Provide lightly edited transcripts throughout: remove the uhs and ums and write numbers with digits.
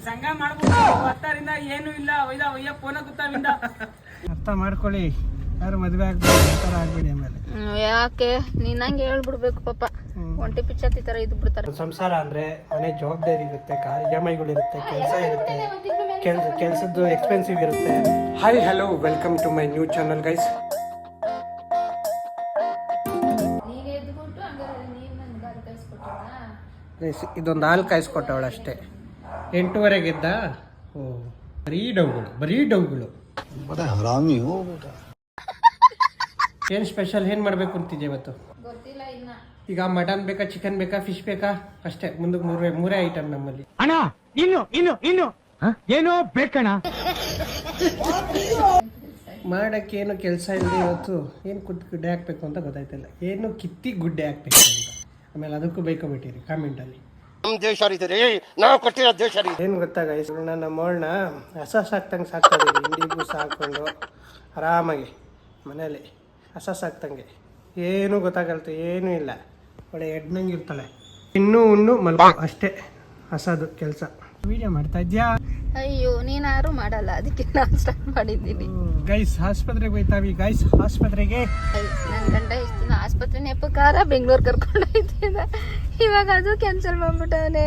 ಸಂಘ ಮಾಡ್ಬೋದು. ಹತ್ತರಿಂದ ಏನು ಇಲ್ಲ, ಒಯ್ಯ ಫೋನ ಗೊತ್ತಾವಿಂದ ಅರ್ಥ ಮಾಡ್ಕೊಳ್ಳಿ. ಯಾರು ಮದ್ವೆ ಆಗ್ಬೇಡಿ ಆಮೇಲೆ. ಯಾಕೆ ನೀನಂಗೆ ಹೇಳ್ಬಿಡ್ಬೇಕು ಪಾಪ. ಒಂಟಿ ಪಿಚ್ಚತ್ತಿ ತರ ಇದ್ ಬಿಡ್ತಾರೆ. ಸಂಸಾರ ಅಂದ್ರೆ ಮನೆ ಜವಾಬ್ದಾರಿ ಇರುತ್ತೆ, EMIಗಳು ಇರುತ್ತೆ, ಕೆಲಸ ಇರುತ್ತೆ, ಕೆಲಸದ್ದು ಎಕ್ಸ್ಪೆನ್ಸಿವ್ ಇರುತ್ತೆ. Hi hello, welcome to my new channel guys. ಇದೊಂದು ಹಾಲು ಕಾಯಿಸ್ಕೊಟ್ಟವಳು ಅಷ್ಟೇ. 8:30ಗೆದ್ದ. ಓ, ಬರೀ ಡೌಗಳು. ಏನ್ ಸ್ಪೆಷಲ್ ಏನ್ ಮಾಡ್ಬೇಕು ಅಂತಿದ್ದೆ ಇವತ್ತು? ಗೊತ್ತಿಲ್ಲ ಇನ್ನ. ಈಗ ಮಟನ್ ಬೇಕಾ, ಚಿಕನ್ ಬೇಕಾ, ಫಿಶ್ ಬೇಕಾ? ಅಷ್ಟೇ. ಮುಂದಕ್ಕೆ ಮೂರೇ ಐಟಮ್ ನಮ್ಮಲ್ಲಿ. ಅಣ್ಣ ಇನ್ನು ಏನೋ ಬೇಕಣ್ಣ. ಮಾಡಕ್ಕೆ ಏನು ಕೆಲಸ ಇಲ್ಲ ಇವತ್ತು. ಏನು ಗುಡ್ಡೆ ಹಾಕ್ಬೇಕು ಅಂತ ಗೊತ್ತಾಯ್ತಿಲ್ಲ. ಏನು ಕಿತ್ತಿ ಗುಡ್ಡೆ ಹಾಕ್ಬೇಕು ಅಂತ. ಆಮೇಲೆ ಅದಕ್ಕೂ ಬೈಕೊಬಿಟ್ಟಿರಿ ಕಾಮೆಂಟಲ್ಲಿ. ಏನು ಗೊತ್ತಾ ಗೈಸ್, ನಮ್ಮವಳನ್ನ ಹಸ ಸಾಕ್ತಂಗೆ ಸಾಕ್ತಾ ಇದೀವಿ. ಇಂಡಿಗೂ ಸಾಕೊಂಡು ಆರಾಮಾಗಿ ಮನೇಲಿ ಹಸ ಸಾಕ್ತಂಗೆ. ಏನೂ ಗೊತ್ತಾಗಲ್ತು, ಏನೂ ಇಲ್ಲ. ಒಳ್ಳೆ ಎಡ್ನಂಗೆ ಇರ್ತಾಳೆ. ಇನ್ನೂ ಉಣ್ಣು ಮಲ್ಕೊ ಅಷ್ಟೇ ಹಸದು ಕೆಲಸ. ವಿಡಿಯೋ ಮಾಡ್ತಾ ಇದ್ಯಾ? ಅಯ್ಯೋ, ನೀನಾರು ಮಾಡಲ್ಲ, ಅದಕ್ಕೆ ನಾನು ಸ್ಟಾರ್ಟ್ ಮಾಡಿದ್ದೀನಿ. ಗೈಸ್ ಆಸ್ಪತ್ರೆಗೆ ಹೋಯ್ತಾವಿ. ಗೈಸ್ ಆಸ್ಪತ್ರೆಗೆ ನನ್ನ ಗಂಡ ಇಷ್ಟು ದಿನ ಆಸ್ಪತ್ರೆ ನೆಪಕಾರ ಬೆಂಗಳೂರು ಕರ್ಕೊಂಡು ಹೋಯ್ತಿದ್ದ. ಇವಾಗ ಅದು ಕ್ಯಾನ್ಸಲ್ ಮಾಡ್ಬಿಟ್ಟವನೆ.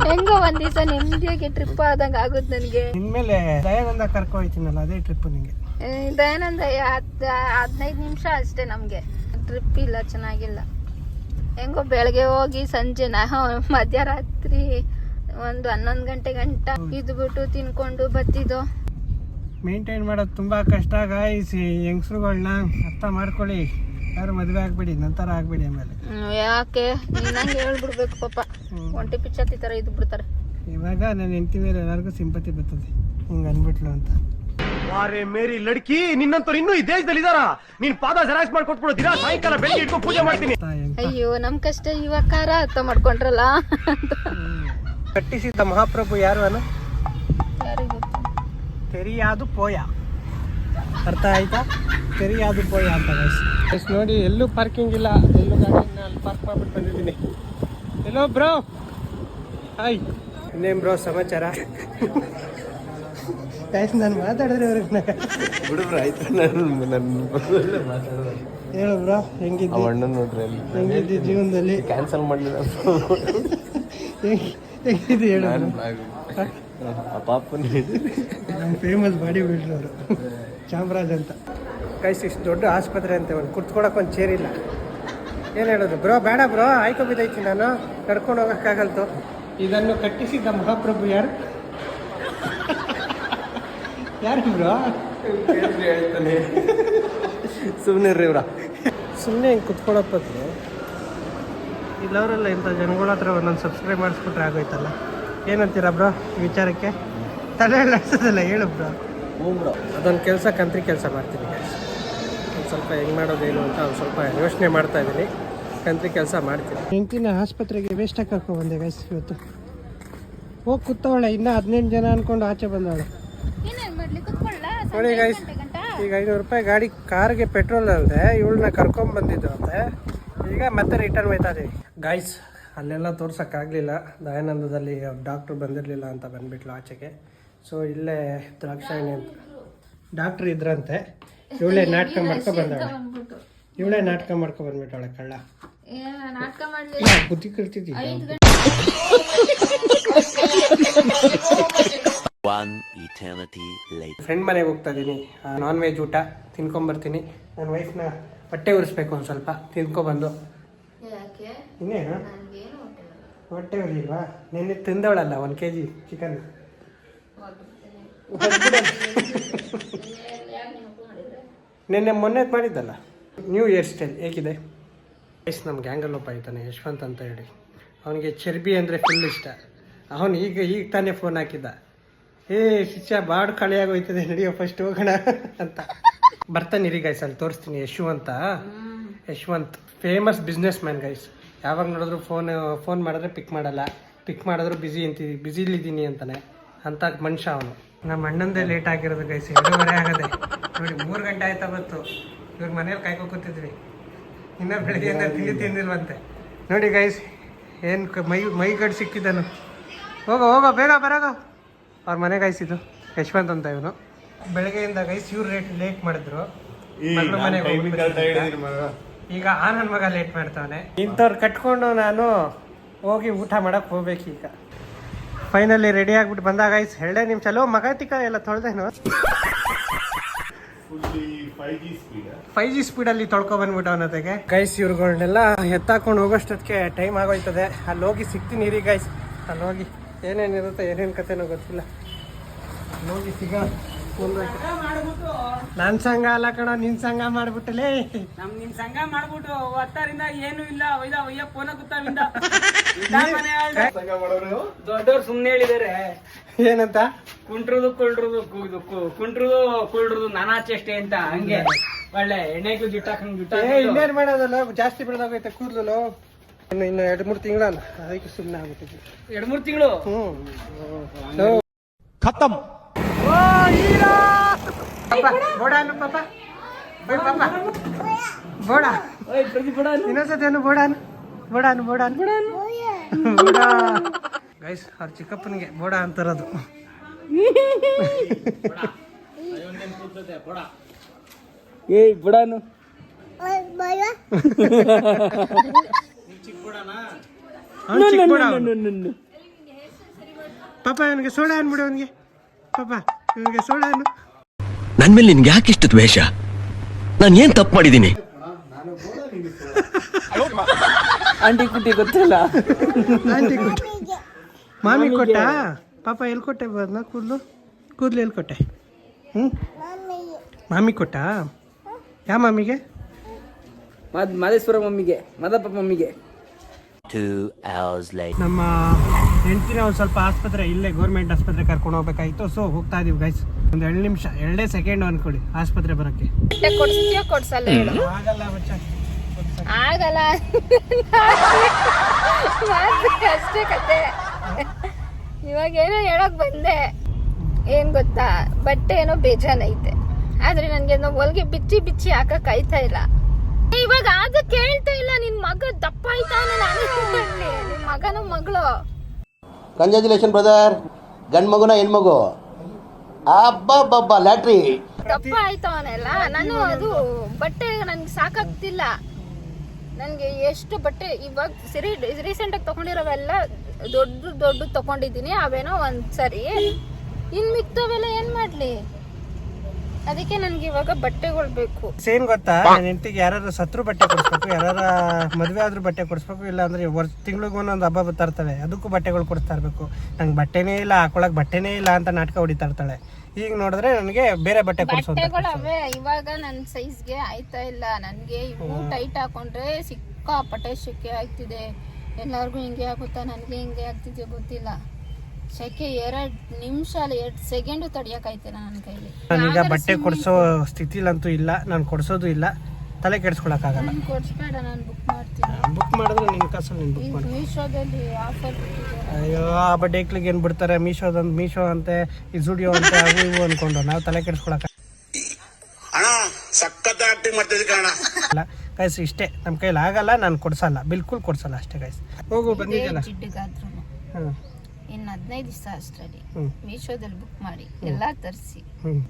ಹೆಂಗೋ ಒಂದ್ ದಿವಸ ನೆಮ್ಮದಿಯಾಗಿ ಟ್ರಿಪ್ ಆದಂಗ ಆಗುತ್ತೆ ನನಗೆ. ಇನ್ಮೇಲೆ ದಯಾನಂದ ಕರ್ಕೊ ಹೋಯ್ತೀನಲ್ಲ, ಅದೇ ಟ್ರಿಪ್ ನಿಂಗೆ. ದಯಾನಂದ 15 ನಿಮಿಷ ಅಷ್ಟೇ ನಮ್ಗೆ. ಟ್ರಿಪ್ ಇಲ್ಲ, ಚೆನ್ನಾಗಿಲ್ಲ. ಹೆಂಗೋ ಬೆಳಗ್ಗೆ ಹೋಗಿ ಸಂಜೆ ಮಧ್ಯರಾತ್ರಿ ಒಂದು 11 ಗಂಟೆ ಗಂಟ ಇದ್ಬಿಟ್ಟು ತಿನ್ಕೊಂಡು ಬತ್ತಿದ್ದು. ಮೇಂಟೈನ್ ಮಾಡೋದು ತುಂಬಾ ಕಷ್ಟ ಗಾಯ್ಸ್. ಹೆಂಗಸ್ರುಗಳನ್ನ ಅರ್ಥ ಮಾಡ್ಕೊಳ್ಳಿ. ಯಾರು ಮದುವೆ ಆಗ್ಬೇಡಿ, ನಂತರ ಆಗ್ಬೇಡಿ ಆಮೇಲೆ. ಯಾಕೆ ನೀನಂಗೆ ಹೇಳ್ಬಿಡ್ಬೇಕು ಪಾಪ. ಒಂಟಿ ಪಿಚ್ಚತ್ತಿ ತರ ಇದ್ ಬಿಡ್ತಾರೆ. ಇವಾಗ ನನ್ನ ಹೆಂಡತಿ ಮೇಲೆ ಎಲ್ಲರಿಗೂ ಸಿಂಪತಿ ಬರ್ತದೆ, ಹಿಂಗ ಅನ್ಬಿಟ್ಲು ಅಂತ. ವಾರೇ ಮೇರಿ ಲಡ್ಕಿ, ನಿನ್ನಂತವ್ರು ಇನ್ನೂ ಈ ದೇಶದಲ್ಲಿ ಇದಾರ? ನೀನ್ ಪಾದ ಜೆರಾಕ್ಸ್ ಮಾಡ್ಕೊಟ್ಬಿಡು. ದಿನ ಸಾಯಂಕಾಲ ಬೆಳಿಗ್ಗೆ ಇಟ್ಕೊಂಡು ಪೂಜೆ ಮಾಡ್ತೀನಿ. ಅಯ್ಯೋ, ನಮ್ ಕಷ್ಟ ಇವಾಗ ಅರ್ಥ ಮಾಡ್ಕೊಂಡ್ರಲ್ಲ. ಕಟ್ಟಿಸಿದ ಮಹಾಪ್ರಭು ಯಾರು ಅನ್ನ? ತೆರಿಯಾದು ಪೋಯ. ಅರ್ಥ ಆಯ್ತಾ? ತೆರಿಯಾದು ಪೋಯ ಅಂತ ಗೈಸ್. ನೋಡಿ, ಎಲ್ಲೂ ಪಾರ್ಕಿಂಗ್ ಇಲ್ಲ. ಎಲ್ಲೂ ಗಾಡಿನ ಅಲ್ಲಿ ಪಾರ್ಕ್ ಮಾಡ್ಬಿಟ್ಟು ಬಂದಿದ್ದೀನಿ. ಎಲ್ಲೋ ಬ್ರೋ, ಹಾಯ್. ಇನ್ನೇನು ಬ್ರೋ ಸಮಾಚಾರ? ಗೈಸ್ ನಾನು ಮಾತಾಡಿದ್ರೆ ಅವ್ರಿಗೆ ಬಿಡುಬ್ರ ಆಯ್ತು. ನನ್ನ ಹೇಳು ಬ್ರೋ, ಹೆಂಗಿದ್ದಿ? ಅಣ್ಣ ನೋಡ್ರಿ, ಹೆಂಗಿದ್ದಿ ಜೀವನದಲ್ಲಿ? ಕ್ಯಾನ್ಸಲ್ ಮಾಡಲಿಲ್ಲ. ಹೆಂಗಿದ್ದಿ ಹೇಳು. ಪಾಪನ್ ನಮ್ಮ ಫೇಮಸ್ ಬಾಡಿ ಬಿಲ್ಡರ್ ಅವರು, ಚಾಮರಾಜ್ ಅಂತ. ಗೈಸ್ ಇಷ್ಟು ದೊಡ್ಡ ಆಸ್ಪತ್ರೆ ಅಂತ ಒಂದು ಕುತ್ಕೊಳಕ್ಕೆ ಒಂದು ಚೇರ್ ಇಲ್ಲ. ಏನು ಹೇಳೋದು ಬ್ರೋ? ಬೇಡ ಬ್ರೋ, ಆಯ್ಕೊ ಬಿದ್ದೈತಿ, ನಾನು ಕರ್ಕೊಂಡು ಹೋಗೋಕ್ಕಾಗಲ್ತು. ಇದನ್ನು ಕಟ್ಟಿಸಿದ ಮಹಾಪ್ರಭು ಯಾರು? ಯಾರು ಬ್ರೋ? ಹೇಳ್ತಾನೆ. ಸುಮ್ಮನೆ ರೀ ಇವ್ರ. ಸುಮ್ಮನೆ ಹಿಂಗೆ ಕುತ್ಕೊಳ್ಳೋಕೆ ಬದಲು ಇಲ್ಲವರೆಲ್ಲ ಇಂಥ ಜನಗಳ ಹತ್ರ ಒಂದೊಂದು ಸಬ್ಸ್ಕ್ರೈಬ್ ಮಾಡಿಸ್ಬಿಟ್ರೆ ಆಗೋಯ್ತಲ್ಲ. ಏನಂತೀರ ಬ್ರೋ ಈ ವಿಚಾರಕ್ಕೆ? ತಲೆ ಅನ್ಸೋದಿಲ್ಲ, ಹೇಳು ಬ್ರೋ. ಬ್ರೋ, ಅದೊಂದು ಕೆಲಸ, ಕಂತ್ರಿ ಕೆಲಸ ಮಾಡ್ತೀನಿ. ಒಂದು ಸ್ವಲ್ಪ ಹೆಂಗೆ ಮಾಡೋದೇನು ಅಂತ ಒಂದು ಸ್ವಲ್ಪ ಯೋಚನೆ ಮಾಡ್ತಾ ಇದ್ದೀನಿ. ಕಂತ್ರಿ ಕೆಲಸ ಮಾಡ್ತೀನಿ. ಹೆಂಡ್ತಿನ ಆಸ್ಪತ್ರೆಗೆ ವೇಸ್ಟಾಗಿ ಕರ್ಕೊಂಡ್ಬಂದೆ ಗೈಸ್ ಇವತ್ತು. ಹೋಗಿ ಕೂತವಳೆ, ಇನ್ನೂ 18 ಜನ ಅಂದ್ಕೊಂಡು ಆಚೆ ಬಂದವಳೆ. ನೋಡಿ ಗೈಸ್, ಈಗ 500 ರೂಪಾಯಿ ಗಾಡಿ ಕಾರ್ಗೆ ಪೆಟ್ರೋಲ್ ಅಲ್ಲದೆ ಇವಳನ್ನ ಕರ್ಕೊಂಡ್ಬಂದಿದ್ದು ಅಂತೆ. ಈಗ ಮತ್ತೆ ರಿಟರ್ನ್ ಹೋಯ್ತಾ ಇದೀವಿ ಗೈಸ್. ಅಲ್ಲೆಲ್ಲ ತೋರ್ಸೋಕ್ಕಾಗಲಿಲ್ಲ, ದಯಾನಂದದಲ್ಲಿ ಡಾಕ್ಟ್ರು ಬಂದಿರಲಿಲ್ಲ ಅಂತ ಬಂದ್ಬಿಟ್ಲು ಆಚೆಗೆ. ಸೊ ಇಲ್ಲೇ ದ್ರಾಕ್ಷಾಯಣಿ ಅಂತ ಡಾಕ್ಟ್ರು ಇದ್ರಂತೆ. ಇವಳೇ ನಾಟಕ ಮಾಡ್ಕೊಂಡ್ಬಂದ್ಬಿಟ್ಟವಳೆ ಕಳ್ಳ. ಬುದ್ಧಿ ಕಲ್ತಿದ್ದಿ. ಫ್ರೆಂಡ್ ಮನೆಗೆ ಹೋಗ್ತಾ ಇದ್ದೀನಿ. ನಾನ್ ವೆಜ್ ಊಟ ತಿನ್ಕೊಂಬರ್ತೀನಿ. ನನ್ನ ವೈಫ್ನ ಹೊಟ್ಟೆ ಉರಿಸ್ಬೇಕು, ಒಂದು ಸ್ವಲ್ಪ ತಿನ್ಕೊಬಂದು. ಇನ್ನೇನು ಹೊಟ್ಟೆ ಉರಿಲ್ವಾ? ನಿನ್ನೆ ತಿಂದವಳಲ್ಲ 1 kg ಚಿಕನ್. ಮೊನ್ನೆ ಮಾಡಿದ್ದಲ್ಲ. ನ್ಯೂ ಹೇರ್ ಸ್ಟೈಲ್ ಹೇಗಿದೆ ಗೈಸ್? ನಮ್ಮ ಗ್ಯಾಂಗಲ್ಲಿ ಒಬ್ಬ ಆಯ್ತಾನೆ, ಯಶವಂತ್ ಅಂತ ಹೇಳಿ. ಅವನಿಗೆ ಚರ್ಬಿ ಅಂದರೆ ಫುಲ್ ಇಷ್ಟ. ಅವನು ಈಗ ತಾನೇ ಫೋನ್ ಹಾಕಿದ್ದ, ಶಿಕ್ಷ ಬಾಡ್ ಖಾಲಿಯಾಗೋಯ್ತದೆ, ನಡಿಯೋ ಫಸ್ಟ್ ಹೋಗೋಣ ಅಂತ. ಬರ್ತಾನೆ ಇರಿ ಗೈಸ್, ಅಲ್ಲಿ ತೋರಿಸ್ತೀನಿ. Yashwant famous business man guys. ಯಾವಾಗ ನೋಡಿದ್ರು ಫೋನ್ ಮಾಡಿದ್ರೆ ಪಿಕ್ ಮಾಡಲ್ಲ, ಪಿಕ್ ಮಾಡಿದ್ರು ಬಿಸಿಲಿದ್ದೀನಿ ಅಂತಾನೆ. ಅಂತ ಮನುಷ್ಯ ಅವನು. ನಮ್ಮ ಅಣ್ಣಂದೇ ಲೇಟ್ ಆಗಿರೋದು ಗೈಸ್, 2:30 ಆಗದೆ. ನೋಡಿ 3 ಗಂಟೆ ಆಯ್ತಾ ಬಂತು. ಇವ್ರ ಮನೇಲಿ ಕಾಯ್ಕೊ ಕೂತಿದ್ವಿ. ಇನ್ನೂ ಬೆಳಗ್ಗೆಯಿಂದ ತಿಂದಿಲ್ವಂತೆ. ನೋಡಿ ಗೈಸ್, ಏನು ಮೈಗಡ್ ಸಿಕ್ಕಿದ್ದಾನು. ಹೋಗೋ ಬೇಗ ಬರೋಗ. ಅವ್ರ ಮನೆ ಗೈಸ್ ಇದು ಯಶವಂತ್ ಅಂತ ಇವನು. ಬೆಳಗ್ಗೆಯಿಂದ ಗೈಸ್ ಇವ್ರು ಲೇಟ್ ಮಾಡಿದ್ರು. ಮಗಳ ಮನೆಗೆ ಈಗ ನನ್ನ ಮಗ ಲೇಟ್ ಮಾಡ್ತಾವನೆ. ಇಂಥವ್ರು ಕಟ್ಕೊಂಡು ನಾನು ಹೋಗಿ ಊಟ ಮಾಡಕ್ಕೆ ಹೋಗ್ಬೇಕು ಈಗ. ಫೈನಲಿ ರೆಡಿ ಆಗ್ಬಿಟ್ಟು ಬಂದಾಗ ಗೈಸ್ 2 ನಿಮಿಷ ಅಲ್ಲೋ ಮಗ ತಿಕ್ಕ ಎಲ್ಲ ತೊಳ್ದೇನು 5G ಸ್ಪೀಡಲ್ಲಿ ತೊಳ್ಕೊ ಬಂದ್ಬಿಟ್ಟು ಅವನತೆಗೆ ಗೈಸ್. ಇವ್ರುಗಳನ್ನೆಲ್ಲ ಎತ್ತಾಕೊಂಡು ಹೋಗೋಷ್ಟೊತ್ತಿಗೆ ಟೈಮ್ ಆಗೋಯ್ತದೆ. ಅಲ್ಲಿ ಹೋಗಿ ಸಿಗ್ತೀನಿ ರೀ ಗೈಸ್. ಅಲ್ಲಿ ಹೋಗಿ ಏನೇನಿರುತ್ತೆ ಏನೇನು ಕತೆನೋ ಗೊತ್ತಿಲ್ಲ. ಅಲ್ಲಿ ಹೋಗಿ ಸಿಗ ನನ್ ಸಂಘ ಅಲ್ಲ ಕಣ, ನಿನ್ ಸಂಘ ಮಾಡ್ಬಿಟ್ಟಲೇ. ನಿನ್ ಸಂಘ ಮಾಡ್ಬಿಟ್ಟು ಹತ್ತರಿಂದ ಏನು ಇಲ್ಲ ಒಯ್ಯ ಫೋನ ಕೂತಾವಿಂದ ದೊಡ್ಡವ್ರು ಸುಮ್ನೆ ಹೇಳಿದಾರೆ ಏನಂತ ಕುಂಟ್ರುದು ಕುಳ್ರುದು ನಾನಾ ಚೇಷ್ಟೆ ಅಂತ. ಹಂಗೆ ಒಳ್ಳೆ ಎಣ್ಣೆಗೂ ಜಿಟ್ಟಾಕಂಗ್ ಇನ್ನೇನ್ ಮಾಡೋದಲ್ಲ, ಜಾಸ್ತಿ ಬೆಳೆದಾಗೈತೆ ಕೂದಲು. ಇನ್ನು 2-3 ತಿಂಗಳಲ್ಲ, ಅದಕ್ಕೆ ಸುಮ್ಮನೆ ಆಗ್ಬಿಟ್ಟಿದ್ವಿ. 2-3 ತಿಂಗಳು ಖತಮ್. ಬೋಡಾನು ಪಾಪ ಬೋಡ ಇನ್ನೊಂದ್ಸತಿ ಬೋಡಾನು ಗೈಸ್. ಅವ್ರ ಚಿಕ್ಕಪ್ಪನಿಗೆ ಬೋಡ ಅಂತಾರದು. ಬುಡಾನು ಪಾಪ ಇವನಿಗೆ ಸೋಡಾ ಅನ್ಬಿಡು. ಅವನಿಗೆ ಪಾಪ ಇವನಿಗೆ ಸೋಡಾ ಅನ್ನು. ನನ್ ಮೇಲೆ ನಿನ್ಗೆ ಯಾಕೆ ಇಷ್ಟು ದ್ವೇಷ? ನಾನು ಏನ್ ತಪ್ಪು ಮಾಡಿದ್ದೀನಿ? ಆಂಟಿ ಕುಟ್ಟಿ ಗೊತ್ತಿಲ್ಲ. ಆಂಟಿ ಕೊಟ್ಟೆ, ಮಾಮಿ ಕೊಟ್ಟ. ಪಾಪ ಎಲ್ಲಿ ಕೊಟ್ಟೆ ಬದ್ನ ಕೂದಲು ಎಲ್ಲಿ ಕೊಟ್ಟೆ? ಮಾಮಿ ಕೊಟ್ಟ. ಯಾವ ಮಾಮಿಗೆ? ಮಾದೇಶ್ವರ ಮಮ್ಮಿಗೆ, ಮದಪ್ಪ ಮಮ್ಮಿಗೆ. 2 hours later. ನಮ್ಮ ಹೆಂಡ್ತಿನ ಒಂದು ಸ್ವಲ್ಪ ಆಸ್ಪತ್ರೆ, ಇಲ್ಲೇ ಗೌರ್ಮೆಂಟ್ ಆಸ್ಪತ್ರೆ ಕರ್ಕೊಂಡು ಹೋಗ್ಬೇಕಾಯ್ತು. ಸೊ ಹೋಗ್ತಾ ಇದೀವಿ ಗೈಸ್. ಒಂದು 2 ನಿಮಿಷ 2 ಸೆಕೆಂಡ್ ಅನ್ಕೊಡಿ ಆಸ್ಪತ್ರೆ ಬರೋಕ್ಕೆ. ಕೊಡ್ಸಲ್ಲ ಆಗಲ್ಲ ಬಚ್ಚ, ಆಗಲ್ಲ ಅಷ್ಟೇ ಕತೆ. ಇವಾಗ ಏನೋ ಹೇಳಕ್ ಬಂದೆ. ಏನ್ ಗೊತ್ತಾ, ಬಟ್ಟೆ ಏನೋ ಬೇಜಾನೈತೆ, ಆದ್ರೆ ನನ್ಗೆ ಹೊಲ್ಗೆ ಬಿಚ್ಚಿ ಹಾಕಕ್ ಆಯ್ತಾ ಇಲ್ಲ. ಇವಾಗ ಆಗ ಕೇಳ್ತಾ ಇಲ್ಲ. ನಿನ್ ಮಗ ದಪ್ಪ ಆಯ್ತಾನೆ, ನಾನು ನಿನ್ ಮಗನ ಮಗಳು. Congratulation brother. ಗಂಡ್ ಮಗುನ ಹೆಣ್ಮಗು? ಅಬ್ಬಬ್ಬಬ್ಬ ಲ್ಯಾಟ್ರಿ. ದಪ್ಪ ಆಯ್ತವನೆಲ್ಲ. ನಾನು ಅದು ಬಟ್ಟೆ ನನ್ಗೆ ಸಾಕಾಗ್ತಿಲ್ಲ. ನನ್ಗೆ ಎಷ್ಟು ಬಟ್ಟೆ ಇವಾಗ ರೀಸೆಂಟ್ ಆಗಿ ತಗೊಂಡಿರೋವೆಲ್ಲ ದೊಡ್ಡ ತಗೊಂಡಿದ್ದೀನಿ. ಅವೇನೋ ಒಂದ್ಸರಿ ಇನ್ ಮಿಕ್ತವೆಲ್ಲ ಏನ್ ಮಾಡ್ಲಿ? ಅದಕ್ಕೆ ನನ್ಗೆ ಇವಾಗ ಬಟ್ಟೆಗಳು ಬೇಕು. ಏನ್ ಗೊತ್ತಾ, ನನ್ನ ಹೆಂಡತಿಗೆ ಯಾರು ಸತ್ರು ಬಟ್ಟೆ ಕೊಡಿಸ್ಬೇಕು, ಯಾರ ಮದುವೆ ಆದ್ರೂ ಬಟ್ಟೆ ಕೊಡಿಸ್ಬೇಕು. ಇಲ್ಲ ಅಂದ್ರೆ ತಿಂಗಳಿಗೆ ಒಂದೊಂದು ಹಬ್ಬ ಬರ್ತಾ ಇರ್ತವೆ, ಅದಕ್ಕೂ ಬಟ್ಟೆಗಳು ಕೊಡಿಸ್ತಾ ಇರ್ಬೇಕು. ನಂಗೆ ಬಟ್ಟೆನೇ ಇಲ್ಲ, ಹಾಕೊಳಕ್ ಬಟ್ಟೆನೇ ಇಲ್ಲ ಅಂತ ನಾಟಕ ಹೊಡಿತಾ ಇರ್ತಾಳೆ. ಈಗ ನೋಡಿದ್ರೆ ನನಗೆ ಬೇರೆ ಬಟ್ಟೆ ಬಟ್ಟೆಗಳವೆ. ಇವಾಗ ನನ್ನ ಸೈಜ್ಗೆ ಆಯ್ತಾ ಇಲ್ಲ. ನನ್ಗೆ ಇವು ಟೈಟ್ ಹಾಕೊಂಡ್ರೆ ಸಿಕ್ಕಾಪಟ್ಟೆ ಶೆಕೆ ಆಗ್ತಿದೆ. ಎಲ್ಲರಿಗೂ ಹಿಂಗೆ ಆಗುತ್ತಾ, ನನ್ಗೆ ಹಿಂಗೆ ಆಗ್ತಿದೆ ಗೊತ್ತಿಲ್ಲ. ಶೆಕೆ 2 ನಿಮಿಷ 2 ಸೆಕೆಂಡ್ ತಡಿಯಕ್ಕಾಯ್ತಿಲ್ಲ ನನ್ನ ಕೈಲಿ. ನಾನೀಗ ಬಟ್ಟೆ ಕೊಡಿಸೋ ಸ್ಥಿತಿಲಂತೂ ಇಲ್ಲ, ನಾನು ಕೊಡಿಸೋದು ಇಲ್ಲ. ತಲೆ ಕೆಡಿಸ್ಕೊಳಕ್ಕಾಗಲ್ಲ. ಕೊಡಿಸ್ಬೇಡ, ನಾನು ಬುಕ್ ಮಾಡ್ತೀನಿ. ಬುಕ್ ಮಾಡಿದ್ರೆ ನಿನ್ನ ಕಾಸಲ್ಲಿ ನೀನು ಬುಕ್ ಮಾಡಿ. ಮೀಶೋದಲ್ಲಿ ಆಫರ್. ಅಯ್ಯೋ, ಆ ಬಟ್ಟೆಗಳಿಗೆ ಏನು ಬಿಡ್ತಾರೆ ಮೀಶೋ ಅಂತೆ, ಈ ಜುಡಿಯೋ ಅಂತೆ, ಅವು ಇವು ಅನ್ಕೊಂಡು ನಾವು ತಲೆ ಕೆಡಿಸ್ಕೊಳಕ್ಕ ಅಲ್ಲ ಗೈಸ್. ಇಷ್ಟೇ, ನಮ್ಮ ಕೈಲಿ ಆಗಲ್ಲ, ನಾನು ಕೊಡ್ಸಲ್ಲ, ಬಿಲ್ಕುಲ್ ಕೊಡ್ಸಲ್ಲ ಅಷ್ಟೇ ಗೈಸ್. ಹೋಗು ಬಂದಿದ್ದಲ್ಲ. ಇನ್ನು 15 ದಿವಸ ಅಷ್ಟರಲ್ಲಿ ಮೀಶೋದಲ್ಲಿ ಬುಕ್ ಮಾಡಿ ಎಲ್ಲ ತರಿಸಿ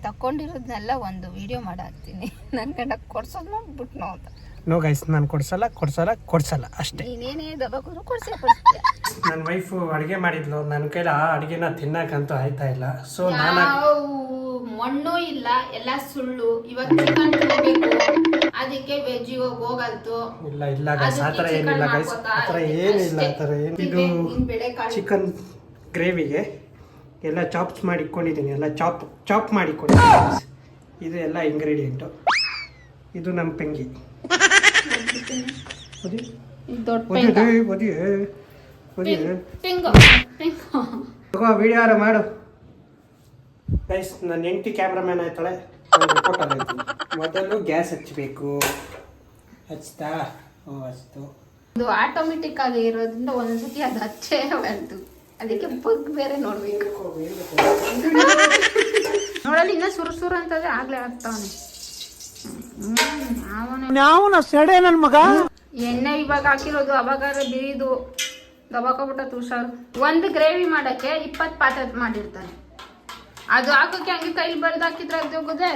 ತಕೊಂಡಿರೋದ್ನೆಲ್ಲ ಒಂದು ವಿಡಿಯೋ ಮಾಡಾಕ್ತೀನಿ. ನನ್ನ ಗಂಡ ಕೊಡ್ಸೋದು ಬಿಟ್ಟು ನೋಡ್ತಾ. ನೋ ಗೈಸ್, ನಾನು ಕೊಡ್ಸಲ್ಲ ಅಷ್ಟೇ. ನೀನೇನೇ ದಬ್ಬಾಕು ಕೊಡ್ತೀಯ. ನನ್ನ ವೈಫು ಅಡುಗೆ ಮಾಡಿದ್ಲು, ನನ್ನ ಕೈಲಿ ಆ ಅಡುಗೆನ ತಿನ್ನಕ್ಕಂತೂ ಆಯ್ತಾ ಇಲ್ಲ. ಸೊ ಮಣ್ಣು ಇಲ್ಲ, ಎಲ್ಲ ಸುಳ್ಳು. ಇವಾಗ ಚಿಕನ್ ತಿನ್ನಬೇಕು, ಅದಕ್ಕೆ ವೆಜ್ ಹೋಗಲ್ತು. ಇಲ್ಲ ಗೈಸ್, ಆ ಥರ ಏನಿಲ್ಲ ಗೈಸ್, ಆ ಥರ ಏನಿಲ್ಲ. ಆ ಥರ ಏನು, ಇದು ಚಿಕನ್ ಗ್ರೇವಿಗೆ ಎಲ್ಲ ಚಾಪ್ಸ್ ಮಾಡಿ ಇಟ್ಕೊಂಡಿದ್ದೀನಿ, ಎಲ್ಲ ಚಾಪ್ ಮಾಡಿ ಇಟ್ಕೊಂಡಿದ್ದೀನಿ. ಇದು ಎಲ್ಲ ಇಂಗ್ರೀಡಿಯೆಂಟು. ಇದು ನಮ್ಮ ಪೆಂಗಿ. ವಿಡಿಯೋ ಮಾಡು ಗೈಸ್. ನನ್ನ ಹೆಂಡತಿ ಕ್ಯಾಮ್ರಾಮ್ಯಾನ್ ಆಯ್ತಾಳೆ. ಮೊದಲು ಗ್ಯಾಸ್ ಹಚ್ಚಬೇಕು. ಹಚ್ತಾ ಹಚ್ತು. ಇದು ಆಟೋಮೆಟಿಕ್ ಆಗಿ ಇರೋದ್ರಿಂದ ಒಂದ್ಸತಿ ಅದು ಹಚ್ಚೇ ಬಂತು. ಅದಕ್ಕೆ ಬಗ್ ಬೇರೆ ನೋಡ್ಬೇಕು. ನೋಡಲ್ಲಿ ಇನ್ನ ಸುರು ಅಂತಂದ್ರೆ ಆಗ್ಲೇ ಆಗ್ತಾವನೆ. ಸೆಡೆ ನನ್ ಮಗ. ಎಣ್ಣೆ ಇವಾಗ ಹಾಕಿರೋದು, ಅವಾಗ ಬಿರಿದು ದಬಾಕೊಬಿಟ್ಟ ತುಷಾರ್. ಒಂದು ಗ್ರೇವಿ ಮಾಡಕ್ಕೆ 20 ಪಾತ್ರೆ ಮಾಡಿರ್ತಾನೆ. ಅದು ಹಾಕೋಕೆ ಹಂಗೆ ಕೈಲಿ ಬರೆದು ಹಾಕಿದ್ರೆ ಅದು ಹೋಗೋದೆ.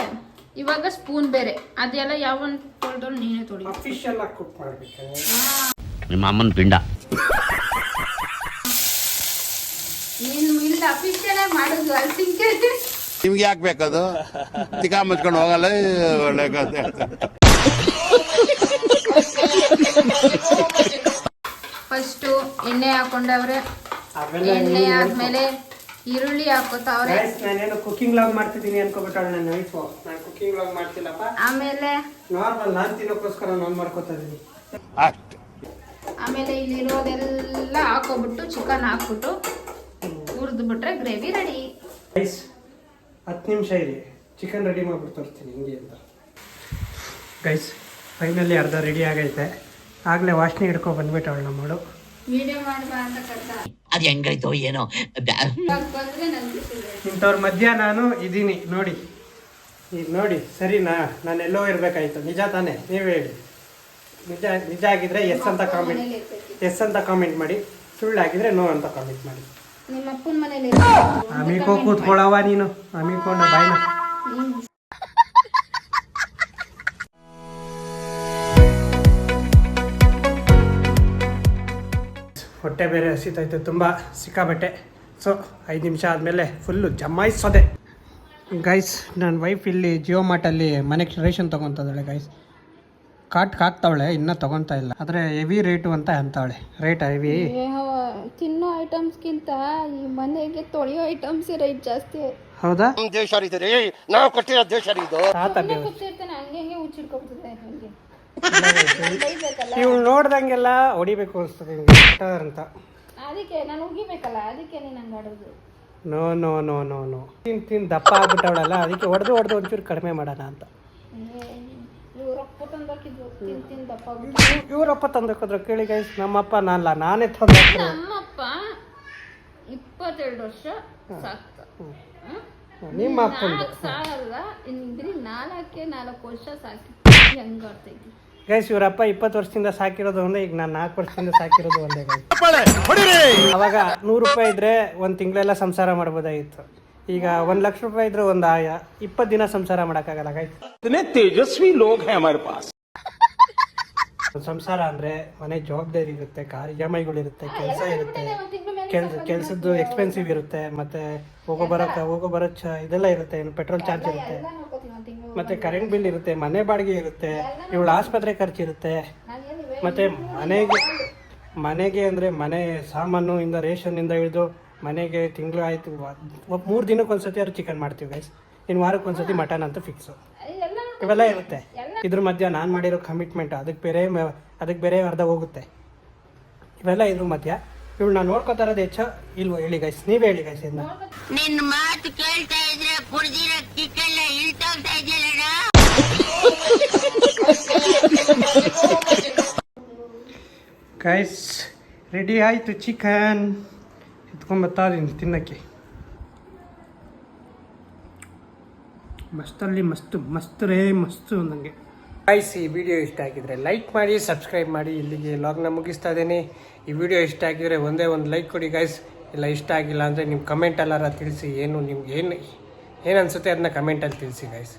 ಇವಾಗ ಸ್ಪೂನ್ ಬೇರೆ ಅದೆಲ್ಲ ಯಾವ ತೊಳೆದೋಳು ನೀನೇ ತೊಳಿ. ಅಫಿಷಿಯಲ್ ಆಗಿ ಕುಕ್ ಮಾಡ್ಬೇಕು. ನಿಮ್ಮ ಅಮ್ಮನ ಪಿಂಡ. ನೀನು ಇಲ್ಲ ಅಫಿಷಿಯಲ್ ಆಗಿ ಮಾಡೋದು ಅಲ್ಸಿಂಕೆ. ನಿಮ್ಗೆ ಯಾಕೆ ಬೇಕದು? ತಿಕಾ ಮುಚ್ಕೊಂಡು ಹೋಗಲ್ಲ ಒಳ್ಳೆ ಕಥೆ. ಫಸ್ಟು ಎಣ್ಣೆ ಹಾಕೊಂಡವ್ರೆ. ಎಣ್ಣೆ ಆದ್ಮೇಲೆ ಈರುಳ್ಳಿ ಹಾಕೋತಾವ್ರೆ. ನಾನೇನು ಕುಕಿಂಗ್ ಲಾಗ್ ಮಾಡ್ತಿದ್ದೀನಿ ಅನ್ಕೋಬಿಟ್ಟಾಳೆ ನನ್ನ ವೈಫು. ನಾನು ಕುಕಿಂಗ್ ಲಾಗ್ ಮಾಡ್ತಿಲ್ಲಪ್ಪ. ಆಮೇಲೆ ನಾರ್ಮಲ್ ನಾನು ತಿನ್ನೋಕ್ಕೋಸ್ಕರ ನಾನು ಮಾಡ್ಕೋತಾ ಇದ್ದೀನಿ ಅಷ್ಟೇ. ಆಮೇಲೆ ಇಲ್ಲಿರೋದೆಲ್ಲ ಹಾಕೋಬಿಟ್ಟು ಚಿಕನ್ ಹಾಕ್ಬಿಟ್ಟು ಹುರಿದು ಬಿಟ್ರೆ ಗ್ರೇವಿ ರೆಡಿ. ಗೈಸ್ 10 ನಿಮಿಷ ಇರಿ, ಚಿಕನ್ ರೆಡಿ ಮಾಡ್ಬಿಟ್ಟು ತೋರಿಸ್ತೀನಿ ಹಿಂಗೆ ಅಂತ. ಗೈಸ್ ಫೈನಲಿ ಅರ್ಧ ರೆಡಿ ಆಗೈತೆ. ಆಗಲೇ ವಾಸನೆ ಹಿಡ್ಕೊ ಬಂದ್ಬಿಟ್ಟವಳು ನಮ್ಮಳು. ವಿಡಿಯೋ ಮಾಡ್ಬಾ ಅಂತ ಕರ್ದ. ಅದು ಹೆಂಗಾಯ್ತೋ ಏನೋ. ಬಂದ್ರೆ ನನ್ಗೆ ಇಂಥವ್ರ ಮಧ್ಯ ನಾನು ಇದ್ದೀನಿ ನೋಡಿ. ಈಗ ನೋಡಿ ಸರಿನಾ? ನಾನು ಎಲ್ಲೋ ಇರಬೇಕಾಯ್ತು. ನಿಜ ತಾನೇ? ನೀವೇ ಹೇಳಿ. ನಿಜ ಆಗಿದ್ರೆ ಎಸ್ ಅಂತ ಕಾಮೆಂಟ್ ಮಾಡಿ. ಸುಳ್ಳಾಗಿದ್ರೆ ನೋ ಅಂತ ಕಾಮೆಂಟ್ ಮಾಡಿ. ನಿಮ್ಮ ಅಪ್ಪನ ಮನೇಲಿ ಅಮಿಕೋ ಕೂತ್ಕೊಳ್ಳವ ನೀನು. ಅಮಿಕೋನ ಬಾಯ್ನ. ಹೊಟ್ಟೆ ಬೇರೆ ಹಸಿತೈತೆ ತುಂಬ ಸಿಕ್ಕಾಬಟ್ಟೆ. ಸೊ 5 ನಿಮಿಷ ಆದಮೇಲೆ ಫುಲ್ಲು ಜಮಾಯಿಸೋದೆ. ಗೈಸ್ ನನ್ನ ವೈಫ್ ಇಲ್ಲಿ ಜಿಯೋ ಮಾರ್ಟಲ್ಲಿ ಮನೆಗೆ ರೇಷನ್ ತೊಗೊತಾಳೆ ಗೈಸ್. ಹಾಕ್ತಾವಳೆ, ಇನ್ನೂ ತೊಗೊತಾ ಇಲ್ಲ. ಆದರೆ ಹೆವಿ ರೇಟು ಅಂತ ಅಂತವಳೆ. Rate heavy. ತಿನ್ನೋ ಐಟಮ್ಸ್ಗಿಂತ ಈ ಮನೆಗೆ ತೊಳೆಯೋ ಐಟಮ್ಸ್ ರೇಟ್ ಜಾಸ್ತಿ. ಹೌದಾ? ದೇಶ ರೀ ನಾವು ಕೊಟ್ಟಿರೋ ದೇಶ ಇದು. ಕೂತಿರ್ತಾನೆ ಹಂಗೆ ಉಚ್ಚಿಡ್ಕೊಬಿಡ್ತದೆ. ಹಂಗೆ ಇವ್ಳು ನೋಡ್ದಂಗೆಲ್ಲ ಹೊಡಿಬೇಕು ಅನಿಸ್ತದೆ ನಿಮ್ಗೆ ಅಂತ. ಅದಕ್ಕೆ ನಾನು ಉಗಿಬೇಕಲ್ಲ, ಅದಕ್ಕೆ ನೀನು ಹಂಗೆ ಆಡೋದು. No no no no no ತಿನ್ ದಪ್ಪ ಆಗ್ಬಿಟ್ಟವಳಲ್ಲ, ಅದಕ್ಕೆ ಹೊಡೆದು ಒಂಚೂರು ಕಡಿಮೆ ಮಾಡೋಣ ಅಂತ. ಇವ್ರಪ್ಪ ತಂದಾಕಿದ್ದು ತಿನ್ ದಪ್ಪ. ಇವರಪ್ಪ ತಂದಕ್ಕೋದ್ರು ಕೇಳಿ ಗೈಸ್. ನಮ್ಮಪ್ಪ ನಾನೇ ತಂದಾಕ್ರು. ನಮ್ಮಪ್ಪ 22 ವರ್ಷ ಸಾಕ್ತ. ನಿಮ್ಮ ಅಪ್ಪಂದು ಸಾಲಲ್ಲ ಇನ್ಬಿರಿ 4 ವರ್ಷ ಸಾಕಿ ಹೆಂಗ ಆಡ್ತೈತಿ ಗೈಸ್. ಇವರಪ್ಪ 20 ವರ್ಷದಿಂದ ಸಾಕಿರೋದು ಒಂದೇ, ಈಗ ನಾನು 4 ವರ್ಷದಿಂದ ಸಾಕಿರೋದು ಒಂದೇ ಗೈಸ್. ಅವಾಗ 100 ರೂಪಾಯಿ ಇದ್ರೆ 1 ತಿಂಗಳೆಲ್ಲ ಸಂಸಾರ ಮಾಡ್ಬೋದಾಗಿತ್ತು. ಈಗ 1 ಲಕ್ಷ ರೂಪಾಯಿ ಇದ್ರೆ 20 ದಿನ ಸಂಸಾರ ಮಾಡೋಕ್ಕಾಗಲ್ಲ ಗೈಸ್. ತೇಜಸ್ವಿ ಲೋಗ್ ಹೈ ಹಮಾರೆ ಪಾಸ್. ಸಂಸಾರ ಅಂದ್ರೆ ಮನೆ ಜವಾಬ್ದಾರಿ ಇರುತ್ತೆ, ಕಾರ್ ಇರುತ್ತೆ, ಕೆಲಸ ಇರುತ್ತೆ, ಕೆಲಸದ್ದು ಎಕ್ಸ್ಪೆನ್ಸಿವ್ ಇರುತ್ತೆ, ಮತ್ತೆ ಹೋಗೋ ಬರೋ ಇದೆಲ್ಲ ಇರುತ್ತೆ, ಪೆಟ್ರೋಲ್ ಚಾರ್ಜ್ ಇರುತ್ತೆ, ಮತ್ತೆ ಕರೆಂಟ್ ಬಿಲ್ ಇರುತ್ತೆ, ಮನೆ ಬಾಡಿಗೆ ಇರುತ್ತೆ, ಇವಳು ಆಸ್ಪತ್ರೆ ಖರ್ಚಿರುತ್ತೆ, ಮತ್ತೆ ಮನೆಗೆ ಅಂದರೆ ಮನೆ ಸಾಮಾನು ಇಂದ ರೇಷನ್ನಿಂದ ಹಿಡಿದು ಮನೆಗೆ ತಿಂಗಳು ಆಯಿತು 3 ದಿನಕ್ಕೊಂದ್ಸತಿ ಅವ್ರು ಚಿಕನ್ ಮಾಡ್ತೀವಿ ಗೈಸ್. ಇನ್ನು ವಾರಕ್ಕೊಂದ್ಸತಿ ಮಟನ್ ಅಂತ ಫಿಕ್ಸು. ಇವೆಲ್ಲ ಇರುತ್ತೆ. ಇದ್ರ ಮಧ್ಯ ನಾನು ಮಾಡಿರೋ ಕಮಿಟ್ಮೆಂಟ್ ಅದಕ್ಕೆ ಬೇರೆ ಅರ್ಧ ಹೋಗುತ್ತೆ. ಇವೆಲ್ಲ ಇದ್ರ ಮಧ್ಯ ಇವಳು ನಾನು ನೋಡ್ಕೋತಾ ಇರೋದು ಹೆಚ್ಚು ಇಲ್ವೋ ಹೇಳಿ ಗೈಸ್? ನೀವೇ ಹೇಳಿ ಗೈಸ್. ನಿನ್ನ ಮಾತು ಕೇಳ್ತಾ ಇದ್ರೆ ಕುಡ್ದಿರೋ ಕಿಕ್ಕೆಲ್ಲ ಇಳ್ತೋಗ್ತಾ ಇದೆಯಲ್ಲ. ಗೈಸ್ ರೆಡಿ ಆಯಿತು ಚಿಕನ್. ಎತ್ಕೊಂಬತ್ತೀನಿ ತಿನ್ನಕ್ಕೆ. ಮಸ್ತಲ್ಲಿ ಮಸ್ತು ನನಗೆ ಗೈಸ್. ಈ ವಿಡಿಯೋ ಇಷ್ಟ ಆಗಿದ್ರೆ ಲೈಕ್ ಮಾಡಿ, ಸಬ್ಸ್ಕ್ರೈಬ್ ಮಾಡಿ. ಇಲ್ಲಿಗೆ ಲಾಗ್ನ ಮುಗಿಸ್ತಾ ಇದ್ದೀನಿ. ಈ ವಿಡಿಯೋ ಇಷ್ಟ ಆಗಿದ್ರೆ ಒಂದೇ ಒಂದು ಲೈಕ್ ಕೊಡಿ ಗೈಸ್. ಇಲ್ಲ ಇಷ್ಟ ಆಗಿಲ್ಲ ಅಂದರೆ ನಿಮ್ಮ ಕಮೆಂಟ್ ಎಲ್ಲಾರ ತಿಳಿಸಿ. ನಿಮ್ಗೆ ಏನು ಅನಿಸುತ್ತೆ ಅದನ್ನ ಕಮೆಂಟಲ್ಲಿ ತಿಳಿಸಿ ಗೈಸ್.